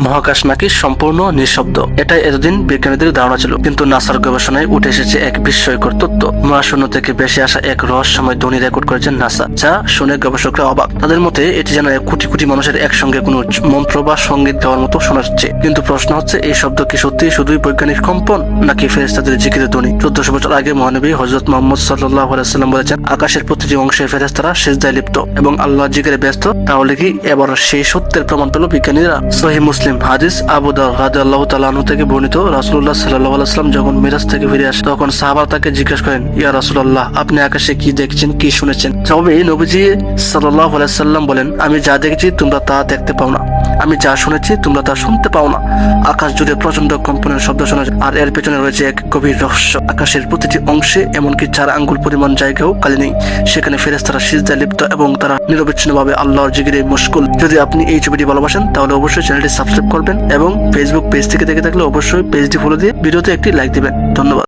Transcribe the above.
মহাকাশ নাকি সম্পূর্ণ নিঃশব্দ। এটাই এতদিন বিজ্ঞানীদের ধারণা ছিল, কিন্তু নাসার গবেষণায় উঠে এসেছে এক বিস্ময়কর তথ্য। মহাশূন্য থেকে ভেসে আসা এক রহস্যময় ধ্বনি রেকর্ড করেছেন নাসা, যা শুনে গবেষকরা অবাক। তাদের মতে এটি যেন কোটি কোটি মানুষের একসঙ্গে কোনো মন্ত্র বা সঙ্গীত গাওয়ার মতো শোনাচ্ছে। কিন্তু প্রশ্ন হচ্ছে, এই শব্দ কি সত্যি শুধুই বৈজ্ঞানিক কম্পন, নাকি ফেরেশতাদের জিকিরের ধ্বনি? 1400 বছর আগে মহানবী হযরত মুহাম্মদ সাল্লাল্লাহু আলাইহি ওয়াসাল্লাম বলেছেন, আকাশের প্রতিটি অংশে ফেরেশতারা সিজদায় লিপ্ত এবং আল্লাহর জিকিরে ব্যস্ত। তাহলে কি এবার সেই সত্যের প্রমাণ পেল বিজ্ঞানীরা? সহিহ মুসলিম হাদিস, আবু দাউদ রাদিয়াল্লাহু তাআলা আনহু থেকে বর্ণিত, রাসূলুল্লাহ সাল্লাল্লাহু আলাইহি ওয়াসাল্লাম যখন মিরাজ থেকে ফিরে আসেন, তখন সাহাবারা তাকে জিজ্ঞাসা করেন, ইয়া রাসূলুল্লাহ, আপনি আকাশে কি দেখছেন, কি শুনেছেন? জবাবে নবীজি সাল্লাল্লাহু আলাইহি ওয়াসাল্লাম বলেন, আমি যা দেখেছি তোমরা তা দেখতে পাও না, আমি যা শুনেছি তোমরা তা শুনতে পাও না। আকাশ জুড়ে প্রচন্ড কম্পনের শব্দ শোনা যায়, আর এর পেছনে রয়েছে এক গভীর রহস্য। আকাশের প্রতিটি অংশে এমনকি 4 আঙ্গুল পরিমাণ জায়গাও খালি নেই, সেখানে ফেরেশতারা সিজদায় লিপ্ত এবং তারা নিরবিচ্ছিন্নভাবে আল্লাহর জিকিরে মশগুল। যদি আপনি এই ছবিটি ভালোবাসেন তাহলে অবশ্যই চ্যানেলটি সাবস্ক্রাইব করবেন এবং ফেসবুক পেজ থেকে দেখে থাকলে অবশ্যই পেজটি ফলো দিয়ে ভিডিওতে একটি লাইক দিবেন। ধন্যবাদ।